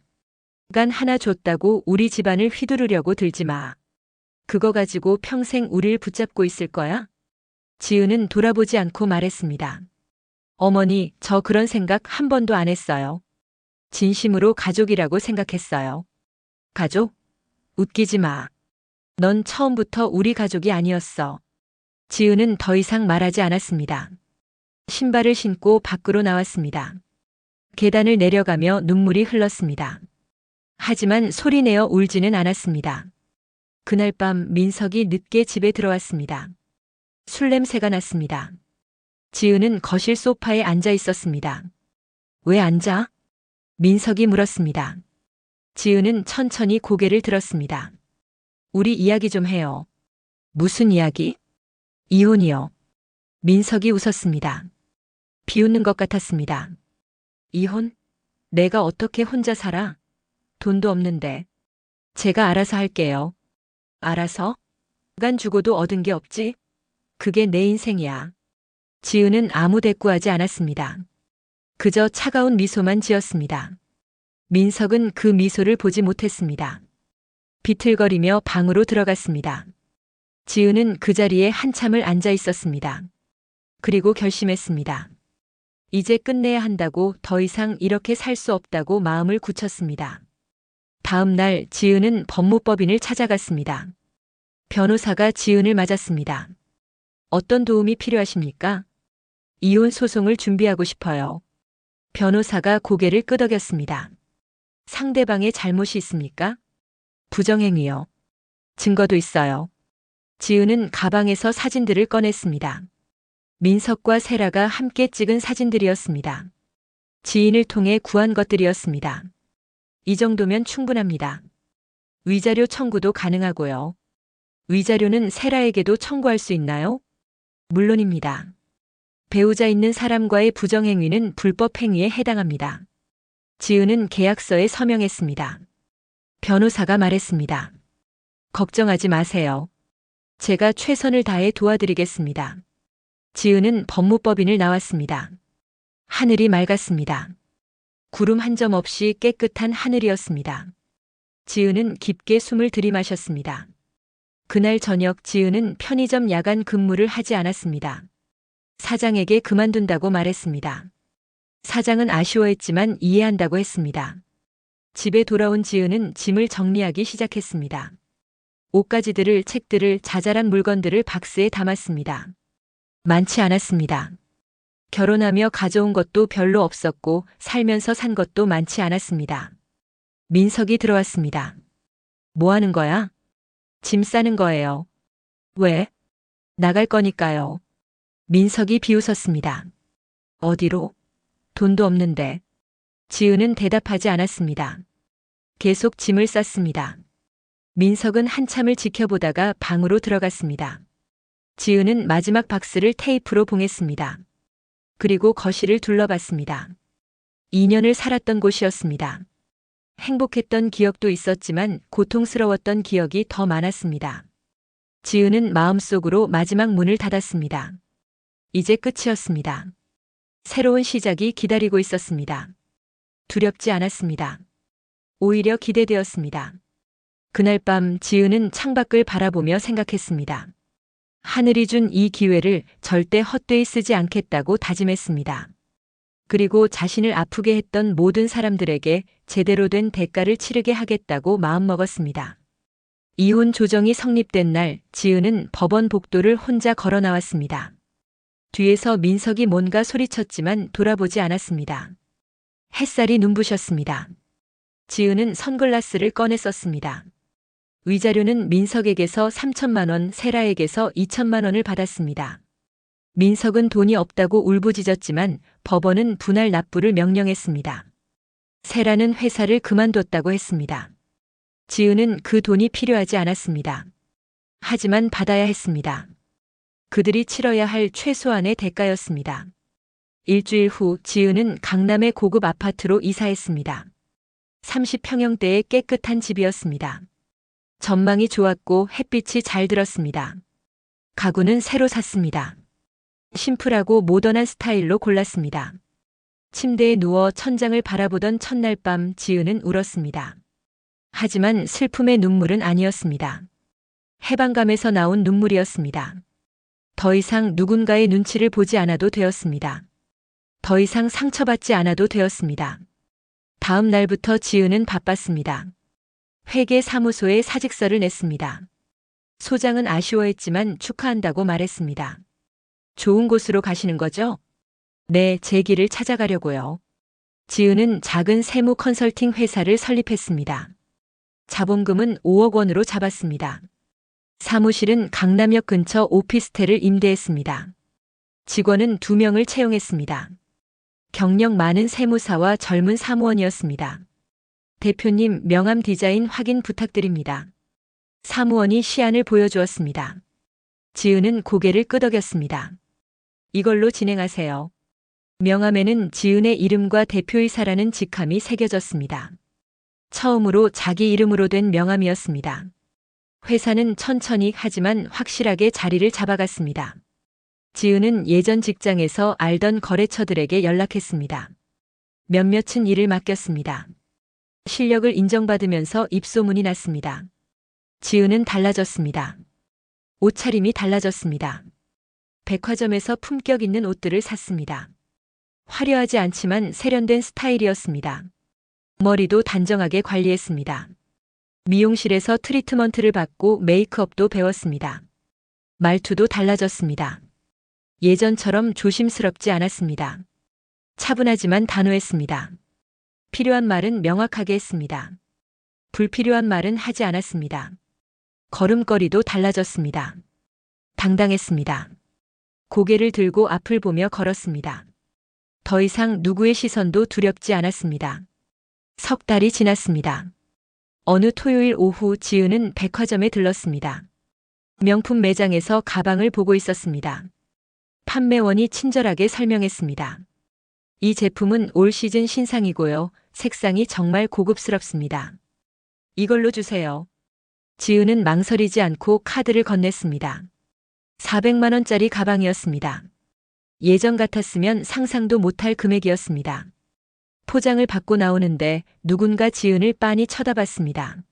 간 하나 줬다고 우리 집안을 휘두르려고 들지 마. 그거 가지고 평생 우릴 붙잡고 있을 거야? 지은은 돌아보지 않고 말했습니다. 어머니, 저 그런 생각 한 번도 안 했어요. 진심으로 가족이라고 생각했어요. 가족? 웃기지 마. 넌 처음부터 우리 가족이 아니었어. 지은은 더 이상 말하지 않았습니다. 신발을 신고 밖으로 나왔습니다. 계단을 내려가며 눈물이 흘렀습니다. 하지만 소리내어 울지는 않았습니다. 그날 밤 민석이 늦게 집에 들어왔습니다. 술 냄새가 났습니다. 지은은 거실 소파에 앉아 있었습니다. 왜 앉아? 민석이 물었습니다. 지은은 천천히 고개를 들었습니다. 우리 이야기 좀 해요. 무슨 이야기? 이혼이요. 민석이 웃었습니다. 비웃는 것 같았습니다. 이혼? 내가 어떻게 혼자 살아? 돈도 없는데. 제가 알아서 할게요. 알아서? 간 주고도 얻은 게 없지? 그게 내 인생이야. 지은은 아무 대꾸하지 않았습니다. 그저 차가운 미소만 지었습니다. 민석은 그 미소를 보지 못했습니다. 비틀거리며 방으로 들어갔습니다. 지은은 그 자리에 한참을 앉아 있었습니다. 그리고 결심했습니다. 이제 끝내야 한다고, 더 이상 이렇게 살 수 없다고 마음을 굳혔습니다. 다음 날 지은은 법무법인을 찾아갔습니다. 변호사가 지은을 맞았습니다. 어떤 도움이 필요하십니까? 이혼 소송을 준비하고 싶어요. 변호사가 고개를 끄덕였습니다. 상대방의 잘못이 있습니까? 부정행위요. 증거도 있어요. 지은은 가방에서 사진들을 꺼냈습니다. 민석과 세라가 함께 찍은 사진들이었습니다. 지인을 통해 구한 것들이었습니다. 이 정도면 충분합니다. 위자료 청구도 가능하고요. 위자료는 세라에게도 청구할 수 있나요? 물론입니다. 배우자 있는 사람과의 부정행위는 불법행위에 해당합니다. 지은은 계약서에 서명했습니다. 변호사가 말했습니다. 걱정하지 마세요. 제가 최선을 다해 도와드리겠습니다. 지은은 법무법인을 나왔습니다. 하늘이 맑았습니다. 구름 한 점 없이 깨끗한 하늘이었습니다. 지은은 깊게 숨을 들이마셨습니다. 그날 저녁 지은은 편의점 야간 근무를 하지 않았습니다. 사장에게 그만둔다고 말했습니다. 사장은 아쉬워했지만 이해한다고 했습니다. 집에 돌아온 지은은 짐을 정리하기 시작했습니다. 옷가지들을, 책들을, 자잘한 물건들을 박스에 담았습니다. 많지 않았습니다. 결혼하며 가져온 것도 별로 없었고 살면서 산 것도 많지 않았습니다. 민석이 들어왔습니다. 뭐 하는 거야? 짐 싸는 거예요. 왜? 나갈 거니까요. 민석이 비웃었습니다. 어디로? 돈도 없는데. 지은은 대답하지 않았습니다. 계속 짐을 쌌습니다. 민석은 한참을 지켜보다가 방으로 들어갔습니다. 지은은 마지막 박스를 테이프로 봉했습니다. 그리고 거실을 둘러봤습니다. 2년을 살았던 곳이었습니다. 행복했던 기억도 있었지만 고통스러웠던 기억이 더 많았습니다. 지은은 마음속으로 마지막 문을 닫았습니다. 이제 끝이었습니다. 새로운 시작이 기다리고 있었습니다. 두렵지 않았습니다. 오히려 기대되었습니다. 그날 밤 지은은 창밖을 바라보며 생각했습니다. 하늘이 준 이 기회를 절대 헛되이 쓰지 않겠다고 다짐했습니다. 그리고 자신을 아프게 했던 모든 사람들에게 제대로 된 대가를 치르게 하겠다고 마음먹었습니다. 이혼 조정이 성립된 날 지은은 법원 복도를 혼자 걸어 나왔습니다. 뒤에서 민석이 뭔가 소리쳤지만 돌아보지 않았습니다. 햇살이 눈부셨습니다. 지은은 선글라스를 꺼내 썼습니다. 위자료는 민석에게서 3천만 원, 세라에게서 2천만 원을 받았습니다. 민석은 돈이 없다고 울부짖었지만 법원은 분할 납부를 명령했습니다. 세라는 회사를 그만뒀다고 했습니다. 지은은 그 돈이 필요하지 않았습니다. 하지만 받아야 했습니다. 그들이 치러야 할 최소한의 대가였습니다. 일주일 후 지은은 강남의 고급 아파트로 이사했습니다. 30평형대의 깨끗한 집이었습니다. 전망이 좋았고 햇빛이 잘 들었습니다. 가구는 새로 샀습니다. 심플하고 모던한 스타일로 골랐습니다. 침대에 누워 천장을 바라보던 첫날 밤 지은은 울었습니다. 하지만 슬픔의 눈물은 아니었습니다. 해방감에서 나온 눈물이었습니다. 더 이상 누군가의 눈치를 보지 않아도 되었습니다. 더 이상 상처받지 않아도 되었습니다. 다음 날부터 지은은 바빴습니다. 회계 사무소에 사직서를 냈습니다. 소장은 아쉬워했지만 축하한다고 말했습니다. 좋은 곳으로 가시는 거죠? 네, 제 길을 찾아가려고요. 지은은 작은 세무 컨설팅 회사를 설립했습니다. 자본금은 5억 원으로 잡았습니다. 사무실은 강남역 근처 오피스텔을 임대했습니다. 직원은 2명을 채용했습니다. 경력 많은 세무사와 젊은 사무원이었습니다. 대표님, 명함 디자인 확인 부탁드립니다. 사무원이 시안을 보여주었습니다. 지은은 고개를 끄덕였습니다. 이걸로 진행하세요. 명함에는 지은의 이름과 대표이사라는 직함이 새겨졌습니다. 처음으로 자기 이름으로 된 명함이었습니다. 회사는 천천히 하지만 확실하게 자리를 잡아갔습니다. 지은은 예전 직장에서 알던 거래처들에게 연락했습니다. 몇몇은 일을 맡겼습니다. 실력을 인정받으면서 입소문이 났습니다. 지은은 달라졌습니다. 옷차림이 달라졌습니다. 백화점에서 품격 있는 옷들을 샀습니다. 화려하지 않지만 세련된 스타일이었습니다. 머리도 단정하게 관리했습니다. 미용실에서 트리트먼트를 받고 메이크업도 배웠습니다. 말투도 달라졌습니다. 예전처럼 조심스럽지 않았습니다. 차분하지만 단호했습니다. 필요한 말은 명확하게 했습니다. 불필요한 말은 하지 않았습니다. 걸음걸이도 달라졌습니다. 당당했습니다. 고개를 들고 앞을 보며 걸었습니다. 더 이상 누구의 시선도 두렵지 않았습니다. 석 달이 지났습니다. 어느 토요일 오후 지은은 백화점에 들렀습니다. 명품 매장에서 가방을 보고 있었습니다. 판매원이 친절하게 설명했습니다. 이 제품은 올 시즌 신상이고요. 색상이 정말 고급스럽습니다. 이걸로 주세요. 지은은 망설이지 않고 카드를 건넸습니다. 400만 원짜리 가방이었습니다. 예전 같았으면 상상도 못할 금액이었습니다. 포장을 받고 나오는데 누군가 지은을 빤히 쳐다봤습니다.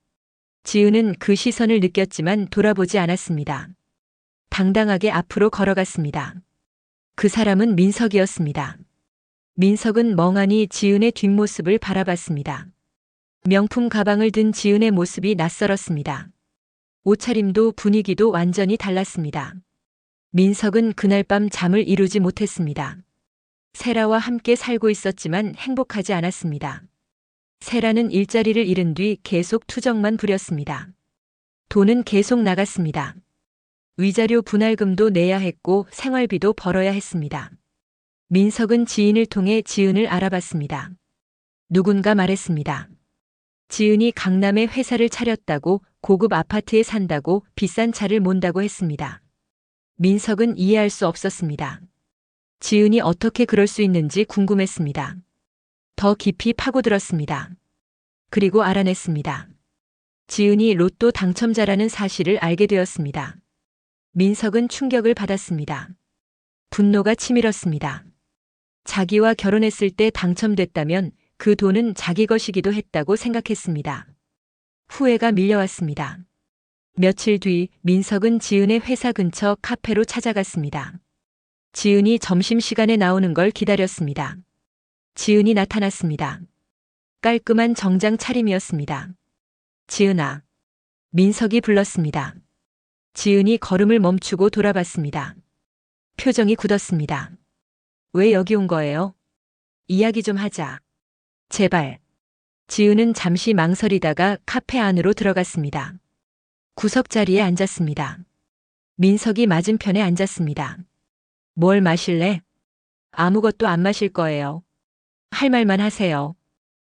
지은은 그 시선을 느꼈지만 돌아보지 않았습니다. 당당하게 앞으로 걸어갔습니다. 그 사람은 민석이었습니다. 민석은 멍하니 지은의 뒷모습을 바라봤습니다. 명품 가방을 든 지은의 모습이 낯설었습니다. 옷차림도 분위기도 완전히 달랐습니다. 민석은 그날 밤 잠을 이루지 못했습니다. 세라와 함께 살고 있었지만 행복하지 않았습니다. 세라는 일자리를 잃은 뒤 계속 투정만 부렸습니다. 돈은 계속 나갔습니다. 위자료 분할금도 내야 했고 생활비도 벌어야 했습니다. 민석은 지인을 통해 지은을 알아봤습니다. 누군가 말했습니다. 지은이 강남에 회사를 차렸다고, 고급 아파트에 산다고, 비싼 차를 몬다고 했습니다. 민석은 이해할 수 없었습니다. 지은이 어떻게 그럴 수 있는지 궁금했습니다. 더 깊이 파고들었습니다. 그리고 알아냈습니다. 지은이 로또 당첨자라는 사실을 알게 되었습니다. 민석은 충격을 받았습니다. 분노가 치밀었습니다. 자기와 결혼했을 때 당첨됐다면 그 돈은 자기 것이기도 했다고 생각했습니다. 후회가 밀려왔습니다. 며칠 뒤 민석은 지은의 회사 근처 카페로 찾아갔습니다. 지은이 점심시간에 나오는 걸 기다렸습니다. 지은이 나타났습니다. 깔끔한 정장 차림이었습니다. 지은아. 민석이 불렀습니다. 지은이 걸음을 멈추고 돌아봤습니다. 표정이 굳었습니다. 왜 여기 온 거예요? 이야기 좀 하자. 제발. 지은은 잠시 망설이다가 카페 안으로 들어갔습니다. 구석자리에 앉았습니다. 민석이 맞은편에 앉았습니다. 뭘 마실래? 아무것도 안 마실 거예요. 할 말만 하세요.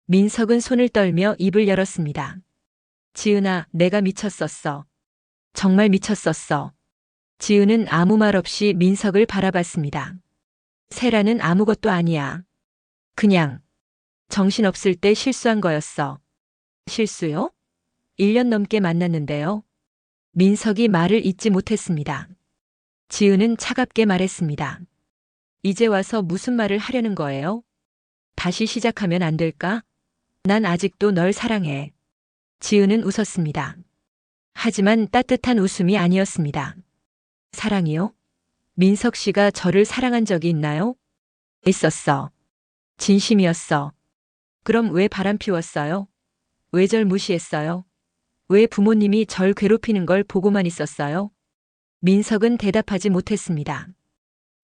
민석은 손을 떨며 입을 열었습니다. 지은아, 내가 미쳤었어. 정말 미쳤었어. 지은은 아무 말 없이 민석을 바라봤습니다. 세라는 아무것도 아니야. 그냥 정신없을 때 실수한 거였어. 실수요? 1년 넘게 만났는데요. 민석이 말을 잇지 못했습니다. 지은은 차갑게 말했습니다. 이제 와서 무슨 말을 하려는 거예요? 다시 시작하면 안 될까? 난 아직도 널 사랑해. 지은은 웃었습니다. 하지만 따뜻한 웃음이 아니었습니다. 사랑이요? 민석 씨가 저를 사랑한 적이 있나요? 있었어. 진심이었어. 그럼 왜 바람 피웠어요? 왜 절 무시했어요? 왜 부모님이 절 괴롭히는 걸 보고만 있었어요? 민석은 대답하지 못했습니다.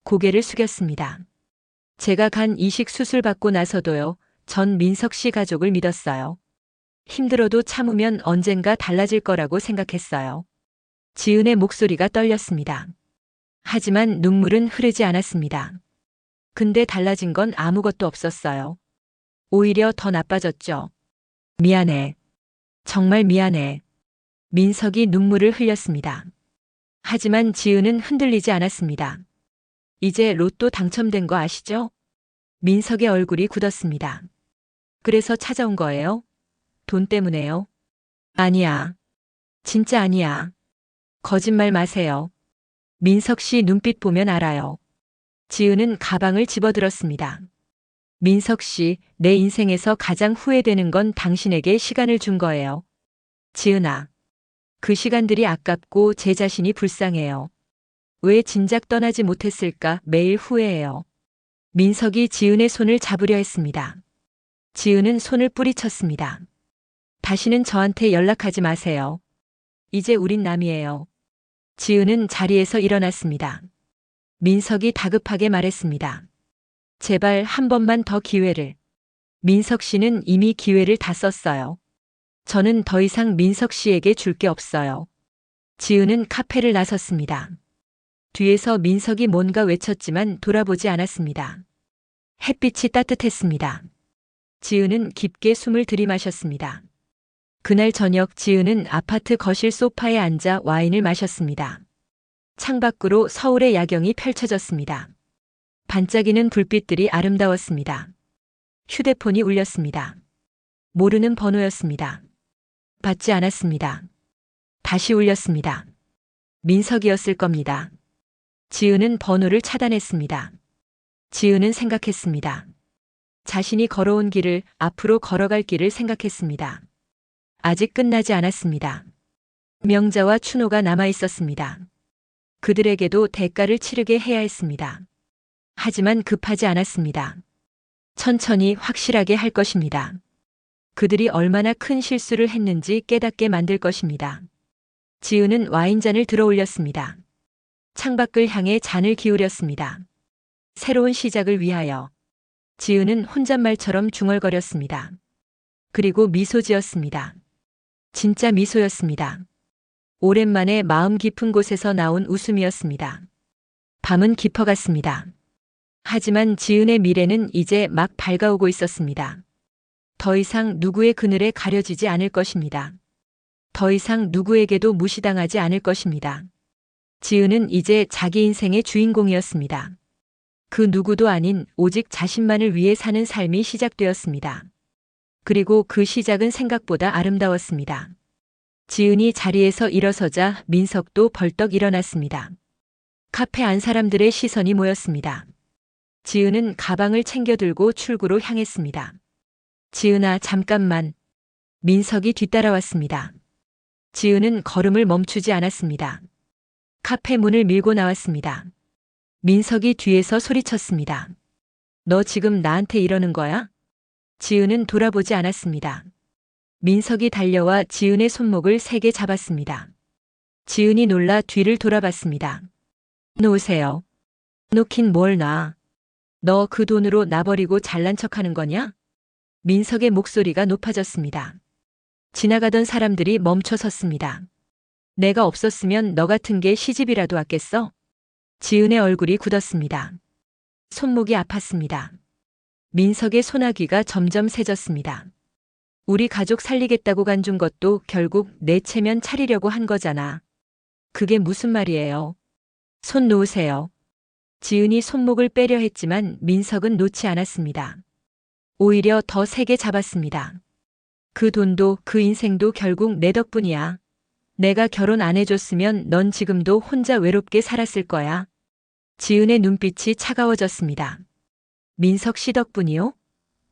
고개를 숙였습니다. 제가 간 이식 수술 받고 나서도요, 전 민석 씨 가족을 믿었어요. 힘들어도 참으면 언젠가 달라질 거라고 생각했어요. 지은의 목소리가 떨렸습니다. 하지만 눈물은 흐르지 않았습니다. 근데 달라진 건 아무것도 없었어요. 오히려 더 나빠졌죠. 미안해. 정말 미안해. 민석이 눈물을 흘렸습니다. 하지만 지은은 흔들리지 않았습니다. 이제 로또 당첨된 거 아시죠? 민석의 얼굴이 굳었습니다. 그래서 찾아온 거예요? 돈 때문에요? 아니야. 진짜 아니야. 거짓말 마세요. 민석 씨 눈빛 보면 알아요. 지은은 가방을 집어들었습니다. 민석 씨, 내 인생에서 가장 후회되는 건 당신에게 시간을 준 거예요. 지은아. 그 시간들이 아깝고 제 자신이 불쌍해요. 왜 진작 떠나지 못했을까 매일 후회해요. 민석이 지은의 손을 잡으려 했습니다. 지은은 손을 뿌리쳤습니다. 다시는 저한테 연락하지 마세요. 이제 우린 남이에요. 지은은 자리에서 일어났습니다. 민석이 다급하게 말했습니다. 제발 한 번만 더 기회를. 민석 씨는 이미 기회를 다 썼어요. 저는 더 이상 민석 씨에게 줄 게 없어요. 지은은 카페를 나섰습니다. 뒤에서 민석이 뭔가 외쳤지만 돌아보지 않았습니다. 햇빛이 따뜻했습니다. 지은은 깊게 숨을 들이마셨습니다. 그날 저녁 지은은 아파트 거실 소파에 앉아 와인을 마셨습니다. 창밖으로 서울의 야경이 펼쳐졌습니다. 반짝이는 불빛들이 아름다웠습니다. 휴대폰이 울렸습니다. 모르는 번호였습니다. 받지 않았습니다. 다시 울렸습니다. 민석이었을 겁니다. 지은은 번호를 차단했습니다. 지은은 생각했습니다. 자신이 걸어온 길을, 앞으로 걸어갈 길을 생각했습니다. 아직 끝나지 않았습니다. 명자와 춘호가 남아 있었습니다. 그들에게도 대가를 치르게 해야 했습니다. 하지만 급하지 않았습니다. 천천히 확실하게 할 것입니다. 그들이 얼마나 큰 실수를 했는지 깨닫게 만들 것입니다. 지은은 와인잔을 들어 올렸습니다. 창밖을 향해 잔을 기울였습니다. 새로운 시작을 위하여. 지은은 혼잣말처럼 중얼거렸습니다. 그리고 미소 지었습니다. 진짜 미소였습니다. 오랜만에 마음 깊은 곳에서 나온 웃음이었습니다. 밤은 깊어갔습니다. 하지만 지은의 미래는 이제 막 밝아오고 있었습니다. 더 이상 누구의 그늘에 가려지지 않을 것입니다. 더 이상 누구에게도 무시당하지 않을 것입니다. 지은은 이제 자기 인생의 주인공이었습니다. 그 누구도 아닌 오직 자신만을 위해 사는 삶이 시작되었습니다. 그리고 그 시작은 생각보다 아름다웠습니다. 지은이 자리에서 일어서자 민석도 벌떡 일어났습니다. 카페 안 사람들의 시선이 모였습니다. 지은은 가방을 챙겨 들고 출구로 향했습니다. 지은아, 잠깐만. 민석이 뒤따라왔습니다. 지은은 걸음을 멈추지 않았습니다. 카페 문을 밀고 나왔습니다. 민석이 뒤에서 소리쳤습니다. 너 지금 나한테 이러는 거야? 지은은 돌아보지 않았습니다. 민석이 달려와 지은의 손목을 세게 잡았습니다. 지은이 놀라 뒤를 돌아봤습니다. 놓으세요. 놓긴 뭘 놔. 너 그 돈으로 나 버리고 잘난 척하는 거냐? 민석의 목소리가 높아졌습니다. 지나가던 사람들이 멈춰 섰습니다. 내가 없었으면 너 같은 게 시집이라도 왔겠어? 지은의 얼굴이 굳었습니다. 손목이 아팠습니다. 민석의 소나기가 점점 세졌습니다. 우리 가족 살리겠다고 간준 것도 결국 내 체면 차리려고 한 거잖아. 그게 무슨 말이에요? 손 놓으세요. 지은이 손목을 빼려 했지만 민석은 놓지 않았습니다. 오히려 더 세게 잡았습니다. 그 돈도 그 인생도 결국 내 덕분이야. 내가 결혼 안 해줬으면 넌 지금도 혼자 외롭게 살았을 거야. 지은의 눈빛이 차가워졌습니다. 민석 씨 덕분이요?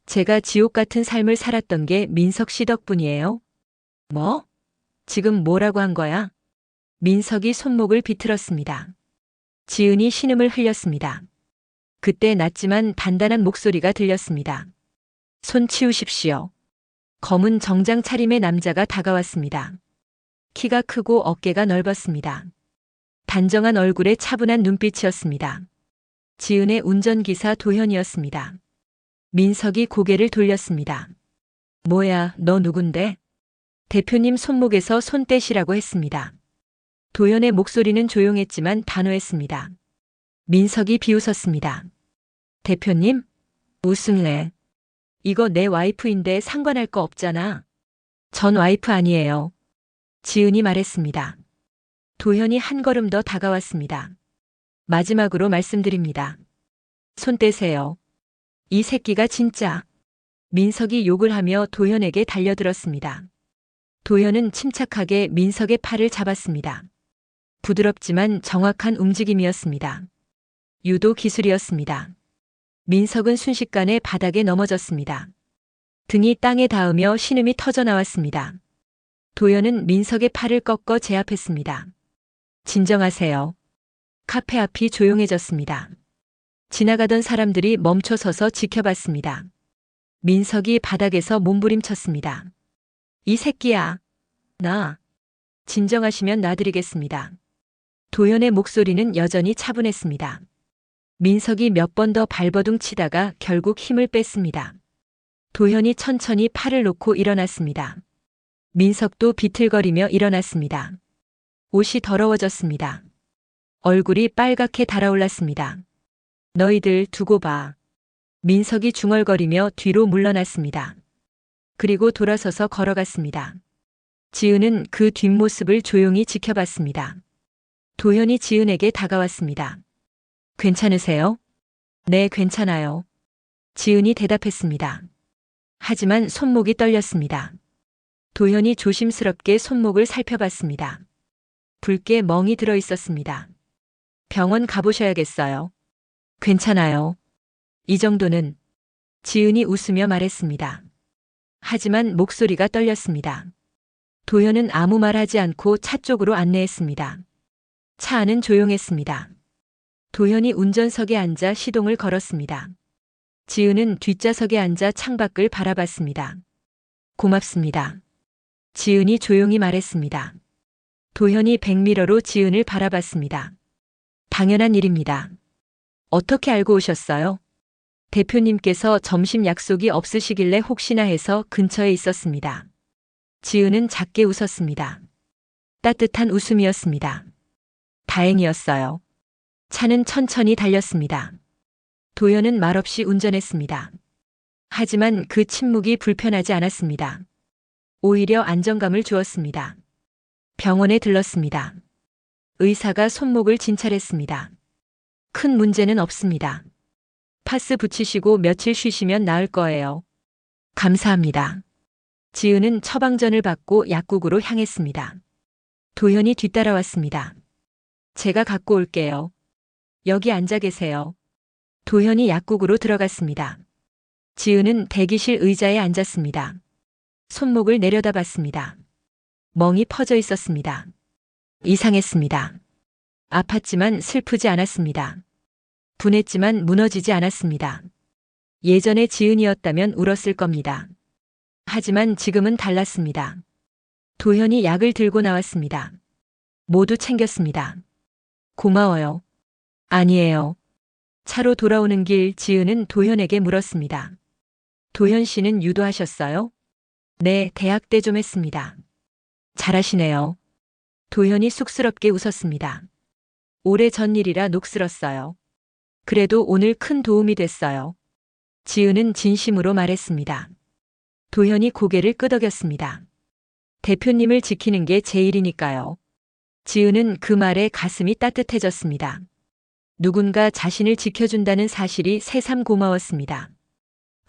제가 지옥 같은 삶을 살았던 게 민석 씨 덕분이에요? 뭐? 지금 뭐라고 한 거야? 민석이 손목을 비틀었습니다. 지은이 신음을 흘렸습니다. 그때 낮지만 단단한 목소리가 들렸습니다. 손 치우십시오. 검은 정장 차림의 남자가 다가왔습니다. 키가 크고 어깨가 넓었습니다. 단정한 얼굴에 차분한 눈빛이었습니다. 지은의 운전기사 도현이었습니다. 민석이 고개를 돌렸습니다. 뭐야, 너 누군데? 대표님 손목에서 손 떼시라고 했습니다. 도현의 목소리는 조용했지만 단호했습니다. 민석이 비웃었습니다. 대표님? 웃을래. 이거 내 와이프인데 상관할 거 없잖아. 전 와이프 아니에요. 지은이 말했습니다. 도현이 한 걸음 더 다가왔습니다. 마지막으로 말씀드립니다. 손 떼세요. 이 새끼가 진짜. 민석이 욕을 하며 도현에게 달려들었습니다. 도현은 침착하게 민석의 팔을 잡았습니다. 부드럽지만 정확한 움직임이었습니다. 유도 기술이었습니다. 민석은 순식간에 바닥에 넘어졌습니다. 등이 땅에 닿으며 신음이 터져 나왔습니다. 도현은 민석의 팔을 꺾어 제압했습니다. 진정하세요. 카페 앞이 조용해졌습니다. 지나가던 사람들이 멈춰서서 지켜봤습니다. 민석이 바닥에서 몸부림쳤습니다. 이 새끼야. 나. 진정하시면 놔드리겠습니다. 도현의 목소리는 여전히 차분했습니다. 민석이 몇 번 더 발버둥 치다가 결국 힘을 뺐습니다. 도현이 천천히 팔을 놓고 일어났습니다. 민석도 비틀거리며 일어났습니다. 옷이 더러워졌습니다. 얼굴이 빨갛게 달아올랐습니다. 너희들 두고 봐. 민석이 중얼거리며 뒤로 물러났습니다. 그리고 돌아서서 걸어갔습니다. 지은은 그 뒷모습을 조용히 지켜봤습니다. 도현이 지은에게 다가왔습니다. 괜찮으세요? 네, 괜찮아요. 지은이 대답했습니다. 하지만 손목이 떨렸습니다. 도현이 조심스럽게 손목을 살펴봤습니다. 붉게 멍이 들어 있었습니다. 병원 가보셔야겠어요. 괜찮아요. 이 정도는. 지은이 웃으며 말했습니다. 하지만 목소리가 떨렸습니다. 도현은 아무 말 하지 않고 차 쪽으로 안내했습니다. 차 안은 조용했습니다. 도현이 운전석에 앉아 시동을 걸었습니다. 지은은 뒷좌석에 앉아 창밖을 바라봤습니다. 고맙습니다. 지은이 조용히 말했습니다. 도현이 백미러로 지은을 바라봤습니다. 당연한 일입니다. 어떻게 알고 오셨어요? 대표님께서 점심 약속이 없으시길래 혹시나 해서 근처에 있었습니다. 지은은 작게 웃었습니다. 따뜻한 웃음이었습니다. 다행이었어요. 차는 천천히 달렸습니다. 도연은 말없이 운전했습니다. 하지만 그 침묵이 불편하지 않았습니다. 오히려 안정감을 주었습니다. 병원에 들렀습니다. 의사가 손목을 진찰했습니다. 큰 문제는 없습니다. 파스 붙이시고 며칠 쉬시면 나을 거예요. 감사합니다. 지은은 처방전을 받고 약국으로 향했습니다. 도현이 뒤따라왔습니다. 제가 갖고 올게요. 여기 앉아 계세요. 도현이 약국으로 들어갔습니다. 지은은 대기실 의자에 앉았습니다. 손목을 내려다봤습니다. 멍이 퍼져 있었습니다. 이상했습니다. 아팠지만 슬프지 않았습니다. 분했지만 무너지지 않았습니다. 예전의 지은이었다면 울었을 겁니다. 하지만 지금은 달랐습니다. 도현이 약을 들고 나왔습니다. 모두 챙겼습니다. 고마워요. 아니에요. 차로 돌아오는 길 지은은 도현에게 물었습니다. 도현 씨는 유도하셨어요? 네, 대학 때 좀 했습니다. 잘하시네요. 도현이 쑥스럽게 웃었습니다. 오래전 일이라 녹슬었어요. 그래도 오늘 큰 도움이 됐어요. 지은은 진심으로 말했습니다. 도현이 고개를 끄덕였습니다. 대표님을 지키는 게 제 일이니까요. 지은은 그 말에 가슴이 따뜻해졌습니다. 누군가 자신을 지켜준다는 사실이 새삼 고마웠습니다.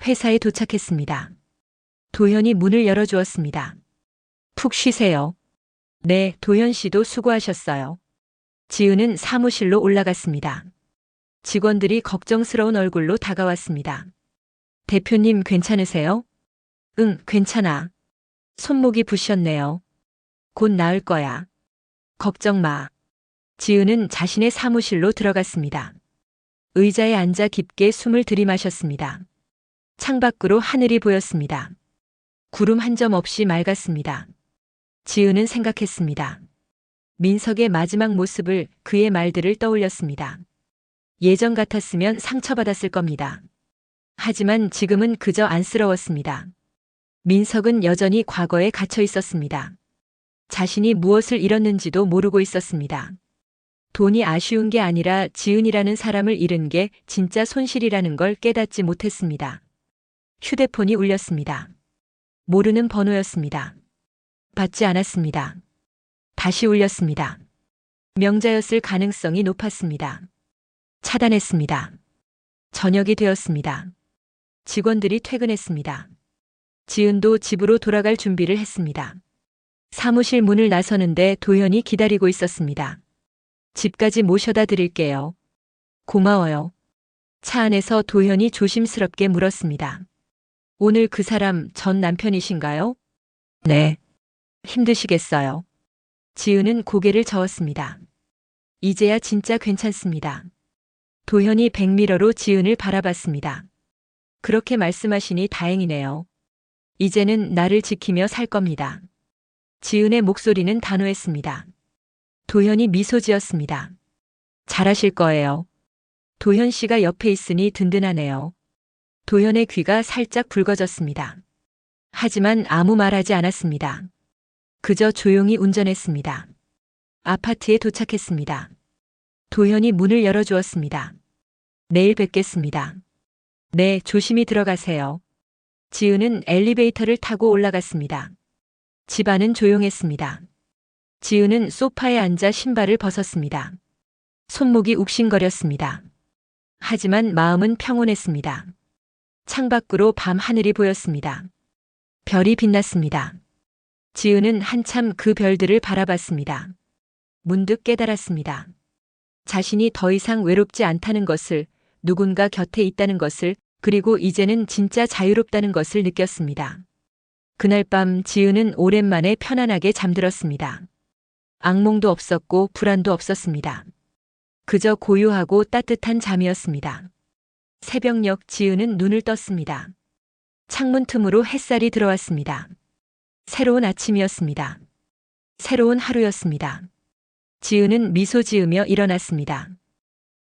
회사에 도착했습니다. 도현이 문을 열어주었습니다. 푹 쉬세요. 네, 도현 씨도 수고하셨어요. 지은은 사무실로 올라갔습니다. 직원들이 걱정스러운 얼굴로 다가왔습니다. 대표님 괜찮으세요? 응, 괜찮아. 손목이 부셨네요. 곧 나을 거야. 걱정 마. 지은은 자신의 사무실로 들어갔습니다. 의자에 앉아 깊게 숨을 들이마셨습니다. 창밖으로 하늘이 보였습니다. 구름 한 점 없이 맑았습니다. 지은은 생각했습니다. 민석의 마지막 모습을, 그의 말들을 떠올렸습니다. 예전 같았으면 상처받았을 겁니다. 하지만 지금은 그저 안쓰러웠습니다. 민석은 여전히 과거에 갇혀 있었습니다. 자신이 무엇을 잃었는지도 모르고 있었습니다. 돈이 아쉬운 게 아니라 지은이라는 사람을 잃은 게 진짜 손실이라는 걸 깨닫지 못했습니다. 휴대폰이 울렸습니다. 모르는 번호였습니다. 받지 않았습니다. 다시 울렸습니다. 명자였을 가능성이 높았습니다. 차단했습니다. 저녁이 되었습니다. 직원들이 퇴근했습니다. 지은도 집으로 돌아갈 준비를 했습니다. 사무실 문을 나서는데 도현이 기다리고 있었습니다. 집까지 모셔다 드릴게요. 고마워요. 차 안에서 도현이 조심스럽게 물었습니다. 오늘 그 사람 전 남편이신가요? 네. 힘드시겠어요. 지은은 고개를 저었습니다. 이제야 진짜 괜찮습니다. 도현이 백미러로 지은을 바라봤습니다. 그렇게 말씀하시니 다행이네요. 이제는 나를 지키며 살 겁니다. 지은의 목소리는 단호했습니다. 도현이 미소 지었습니다. 잘하실 거예요. 도현 씨가 옆에 있으니 든든하네요. 도현의 귀가 살짝 붉어졌습니다. 하지만 아무 말하지 않았습니다. 그저 조용히 운전했습니다. 아파트에 도착했습니다. 도현이 문을 열어주었습니다. 내일 뵙겠습니다. 네, 조심히 들어가세요. 지은은 엘리베이터를 타고 올라갔습니다. 집안은 조용했습니다. 지은은 소파에 앉아 신발을 벗었습니다. 손목이 욱신거렸습니다. 하지만 마음은 평온했습니다. 창밖으로 밤 하늘이 보였습니다. 별이 빛났습니다. 지은은 한참 그 별들을 바라봤습니다. 문득 깨달았습니다. 자신이 더 이상 외롭지 않다는 것을, 누군가 곁에 있다는 것을, 그리고 이제는 진짜 자유롭다는 것을 느꼈습니다. 그날 밤 지은은 오랜만에 편안하게 잠들었습니다. 악몽도 없었고 불안도 없었습니다. 그저 고요하고 따뜻한 잠이었습니다. 새벽녘 지은은 눈을 떴습니다. 창문 틈으로 햇살이 들어왔습니다. 새로운 아침이었습니다. 새로운 하루였습니다. 지은은 미소 지으며 일어났습니다.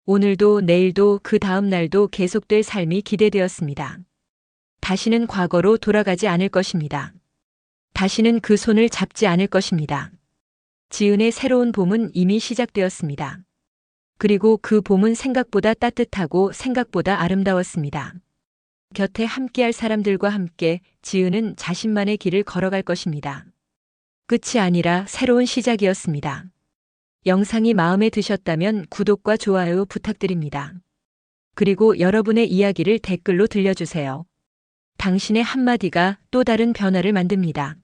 오늘도 내일도 그 다음 날도 계속될 삶이 기대되었습니다. 다시는 과거로 돌아가지 않을 것입니다. 다시는 그 손을 잡지 않을 것입니다. 지은의 새로운 봄은 이미 시작되었습니다. 그리고 그 봄은 생각보다 따뜻하고 생각보다 아름다웠습니다. 곁에 함께할 사람들과 함께 지은은 자신만의 길을 걸어갈 것입니다. 끝이 아니라 새로운 시작이었습니다. 영상이 마음에 드셨다면 구독과 좋아요 부탁드립니다. 그리고 여러분의 이야기를 댓글로 들려주세요. 당신의 한마디가 또 다른 변화를 만듭니다.